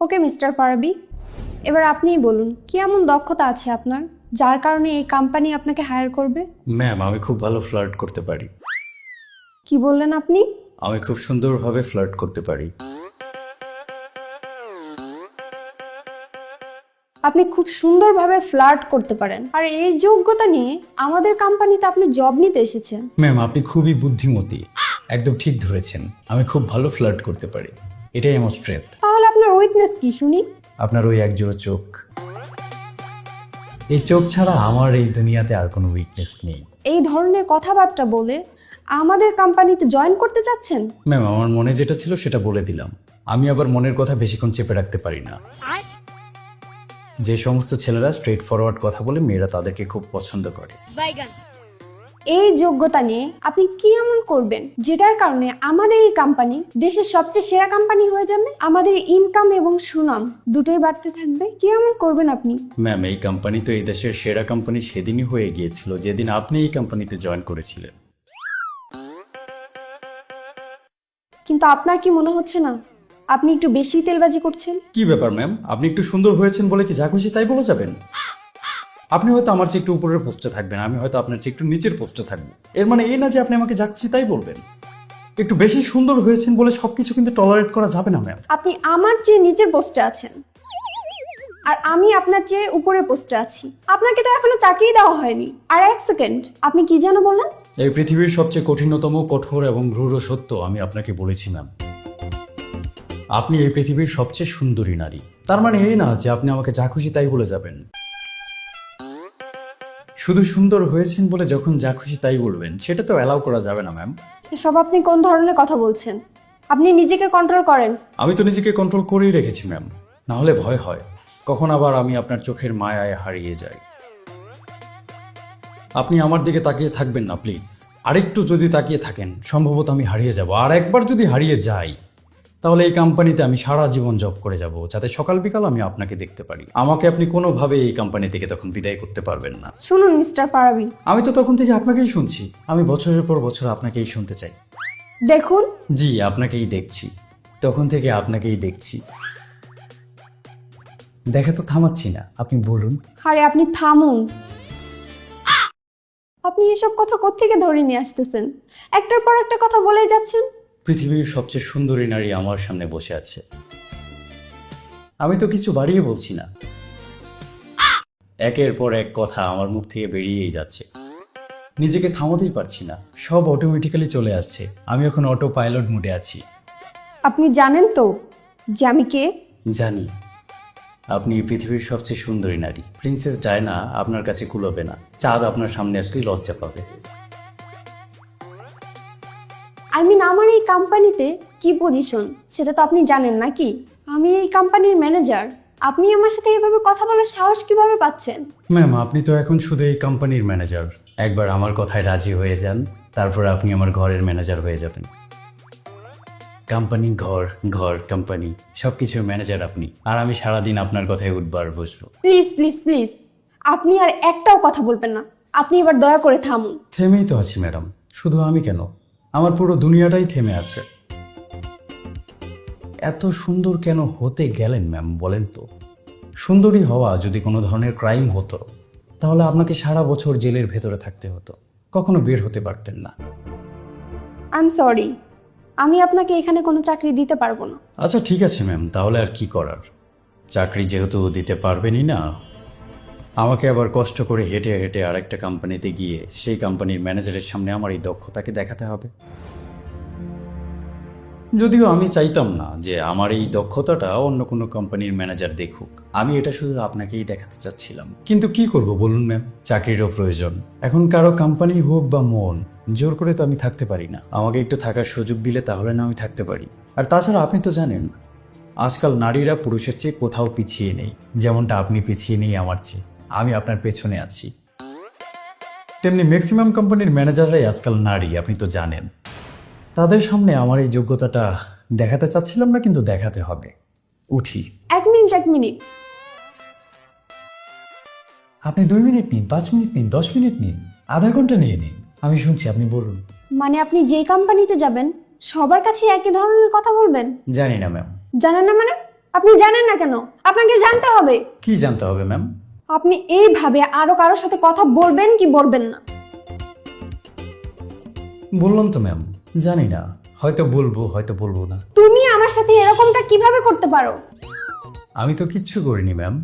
Okay mister পারাবি, এবার আপনিই বলুন কি এমন দক্ষতা আছে আপনার যার কারণে এই কোম্পানি আপনাকে হায়ার করবে? ম্যাম, আমি খুব ভালো ফ্লার্ট করতে পারি। কি বললেন আপনি? আমি খুব সুন্দরভাবে ফ্লার্ট করতে পারি। আপনি খুব সুন্দরভাবে ফ্লার্ট করতে পারেন, আর এই যোগ্যতা নিয়ে আমাদের কোম্পানিতে আপনি জব নিতে এসেছেন। ম্যাম, আপনি খুবই বুদ্ধিমতী, একদম ঠিক ধরেছেন। আমি খুব ভালো ফ্লার্ট করতে পারি, এটাই আমার স্ট্রেংথ। তাহলে আপনার উইকনেস কি শুনি? আপনার ওই একজোড়া চোখ, এই চোখ ছাড়া আমার এই দুনিয়াতে আর কোনো উইকনেস নেই। এই ধরনের কথাবার্তা বলে আমাদের কোম্পানিতে জয়েন করতে চাচ্ছেন? ম্যাম, আমার মনে যেটা ছিল সেটা বলে দিলাম। আমি আবার মনের কথা বেশিক্ষণ চেপে রাখতে পারি না। যে সমস্ত ছেলেরা স্ট্রেট ফরওয়ার্ড কথা বলে মেয়েরা তাদেরকে খুব পছন্দ করে। এই যোগ্যতা নিয়ে আপনি কি এমন করবেন যেটার কারণে আমাদের এই কোম্পানি দেশের সবচেয়ে সেরা কোম্পানি হয়ে যাবে, আমাদের ইনকাম এবং সুনাম দুটোই বাড়তে থাকবে? কি এমন করবেন আপনি? ম্যাম, এই কোম্পানি তো এই দেশের সেরা কোম্পানি সেদিনই হয়ে গিয়েছিল যেদিন আপনি এই কোম্পানিতে জয়েন করেছিলেন। কিন্তু আপনার কি মনে হচ্ছে না আপনি একটু বেশি তেলবাজি করছেন? কি ব্যাপার ম্যাম, আপনি একটু সুন্দর হয়েছেন বলে কি যা খুশি তাই বলে যাবেন? আপনি হয়তো আমার চেয়ে একটু উপরের পোস্টে থাকবেন, আমি হয়তো আপনার চেয়ে একটু নিচের পোস্টে থাকবো। এর মানে এই না যে আপনি আমাকে যা খুশি তাই বলবেন। একটু বেশি সুন্দর হয়েছেন বলে সবকিছু কিন্তু টলারেট করা যাবে না ম্যাম। আপনি আমার চেয়ে নিচের পোস্টে আছেন আর আমি আপনার চেয়ে উপরের পোস্টে আছি। আপনাকে তো এখনো চাকরি দেওয়া হয়নি। আর এক সেকেন্ড, আপনি কি যেন বললেন? এই পৃথিবীর সবচেয়ে কঠিনতম, কঠোর এবং রূঢ় সত্য আমি আপনাকে বলেছি ম্যাম। আপনি এই পৃথিবীর সবচেয়ে সুন্দরী নারী। তার মানে এই না যে আপনি আমাকে যা খুশি তাই বলে যাবেন। শুধু সুন্দর হয়েছেন বলে যখন যা খুশি তাই বলবেন সেটা তো অ্যালাউ করা যাবে না ম্যাম। এসব আপনি কোন ধরনের কথা বলছেন? আপনি নিজেকে কন্ট্রোল করেন। আমি তো নিজেকে কন্ট্রোল করেই রেখেছি ম্যাম, না হলে ভয় হয় কখন আবার আমি আপনার চোখের মায়ায় হারিয়ে যাই। আপনি আমার দিকে তাকিয়ে থাকবেন না প্লিজ। আরেকটু যদি তাকিয়ে থাকেন সম্ভবত আমি হারিয়ে যাব। আর একবার যদি হারিয়ে যাই তাহলে এই কোম্পানিতে আমি সারা জীবন জব করে যাব, যাতে সকাল বিকাল আমি আপনাকে দেখতে পারি। আমাকে আপনি কোনোভাবে এই কোম্পানি থেকে তখন বিদায় করতে পারবেন না। শুনুন মিস্টার পারাবি, আমি তো তখন থেকে আপনাকেই শুনছি। আমি বছরের পর বছর আপনাকেই শুনতে চাই। দেখুন জি, আপনাকেই দেখছি, তখন থেকে আপনাকেই দেখছি। দেখা তো থামাচ্ছি না, আপনি বলুন। আরে আপনি থামুন। আপনি এসব কথা কোত্থেকে ধরে নিয়ে আসতেছেন? একটার পর একটা কথা বলেই যাচ্ছেন। পৃথিবীর সবচেয়ে সুন্দরী নারী আমার সামনে বসে আছে, আমি তো কিছু বাড়িয়ে বলছি না। একের পর এক কথা আমার মুখ থেকে বেরিয়েই যাচ্ছে, নিজেকে থামাতেই পারছি না। সব অটোমেটিক্যালি চলে আসছে, আমি এখন অটো পাইলট মোডে আছি। আপনি জানেন তো যে আমি কে? জানি আপনি পৃথিবীর সবচেয়ে সুন্দরী নারী। প্রিন্সেস ডায়না আপনার কাছে কুলোবে না, চাঁদ আপনার সামনে আসলেই লজ্জা পাবে। আই মিন আমার এই কোম্পানিতে কি পজিশন সেটা তো আপনি জানেন নাকি? আমি এই কোম্পানির ম্যানেজার। আপনি আমার সাথে এভাবে কথা বলার সাহস কিভাবে পাচ্ছেন? ম্যাম, আপনি তো এখন শুধু এই কোম্পানির ম্যানেজার। একবার আমার কথায় রাজি হয়ে যান, তারপর আপনি আমার ঘরের ম্যানেজার হয়ে যাবেন। কোম্পানি, ঘর, ঘর, কোম্পানি, সব কিছুর ম্যানেজার আপনি, আর আমি সারাদিন আপনার কথায় উঠবো আর বসবো। প্লিজ প্লিজ প্লিজ, আপনি আর একটাও কথা বলবেন না। আপনি এবার দয়া করে থামুন। থেমেই তো আছি ম্যাডাম, শুধু আমি কেন, আমার পুরো দুনিয়াটাই থেমে আছে। এত সুন্দর কেন হতে গেলেন ম্যাম বলেন তো? সুন্দরী হওয়া যদি কোনো ধরনের ক্রাইম হতো তাহলে আপনাকে সারা বছর জেলের ভেতরে থাকতে হতো, কখনো বের হতে পারতেন না। আই এম সরি, আমি আপনাকে এখানে কোনো চাকরি দিতে পারবো না। আচ্ছা ঠিক আছে ম্যাম, তাহলে আর কি করার। চাকরি যেহেতু দিতে পারবেনই না, আমাকে আবার কষ্ট করে হেঁটে হেঁটে আরেকটা কোম্পানিতে গিয়ে সেই কোম্পানির ম্যানেজারের সামনে আমার এই দক্ষতাকে দেখাতে হবে। যদিও আমি চাইতাম না যে আমার এই দক্ষতাটা অন্য কোনো কোম্পানির ম্যানেজার দেখুক, আমি এটা শুধু আপনাকেই দেখাতে চাচ্ছিলাম। কিন্তু কি করব বলুন ম্যাম, চাকরিরও প্রয়োজন। এখন কারো কোম্পানি হোক বা মন, জোর করে তো আমি থাকতে পারি না। আমাকে একটু থাকার সুযোগ দিলে তাহলে না আমি থাকতে পারি। আর তাছাড়া আপনি তো জানেন আজকাল নারীরা পুরুষের চেয়ে কোথাও পিছিয়ে নেই। যেমনটা আপনি পিছিয়ে নেই আমার চেয়ে, আমি আপনার পেছনে আছি। তেমনি ম্যাক্সিমাম কোম্পানির ম্যানেজাররাই আজকাল নারী, আপনি তো জানেন। তাদের সামনে আমার এই যোগ্যতাটা দেখাতে চাচ্ছিলাম না, কিন্তু দেখাতে হবে। উঠি। এক মিনিট এক মিনিট। আপনি 2 মিনিট নিন, 5 মিনিট নিন, 10 মিনিট নিন, আধা ঘন্টা নিয়ে নিন, আমি শুনছি, আপনি বলুন। মানে আপনি যেই কোম্পানিতে যাবেন সবার কাছে একই ধরনের কথা বলবেন? জানি না ম্যাম। জানেন না মানে? আপনি জানেন না কেন? আপনাকে জানতে হবে। কি জানতে হবে ম্যাম? আপনি এইভাবে আরো কারোর সাথে কথা বলবেন কি বলবেন না? বললাম তো ম্যাম, জানি না, হয়তো বলবো হয়তো বলবো না। তুমি আমার সাথে এরকমটা কিভাবে করতে পারো? আমি তো কিচ্ছু করিনি ম্যাম,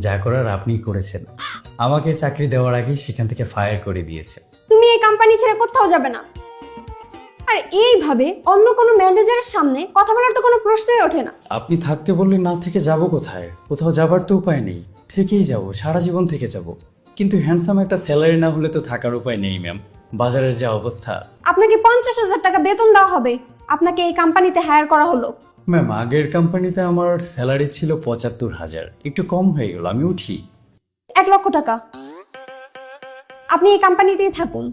যা করার আপনিই করেছেন। আমাকে চাকরি দেওয়ার আগেই সেখান থেকে ফায়ার করে দিয়েছে। তুমি এই কোম্পানি ছেড়ে কোথাও যাবে না। আর এইভাবে অন্য কোনো ম্যানেজারের সামনে কথা বলার তো কোনো প্রশ্নই ওঠে না। আপনি থাকতে বললে না থেকে যাব কোথায়? কোথাও যাবার তো উপায় নেই, থেকেই যাব, সারা জীবন থেকে যাব। কিন্তু হ্যান্ডসাম একটা স্যালারি না হলে তো থাকার উপায় নেই ম্যাম, বাজারের যা অবস্থা। আপনাকে 50,000 টাকা বেতন দেওয়া হবে, আপনাকে এই কোম্পানিতে হায়ার করা হলো। ম্যাম, আগের কোম্পানিতে আমার স্যালারি ছিল 75,000, একটু কম হয়ে গেল, আমি উঠি। 1 লক্ষ টাকা। আপনি এই কোম্পানিতেই থাকুন।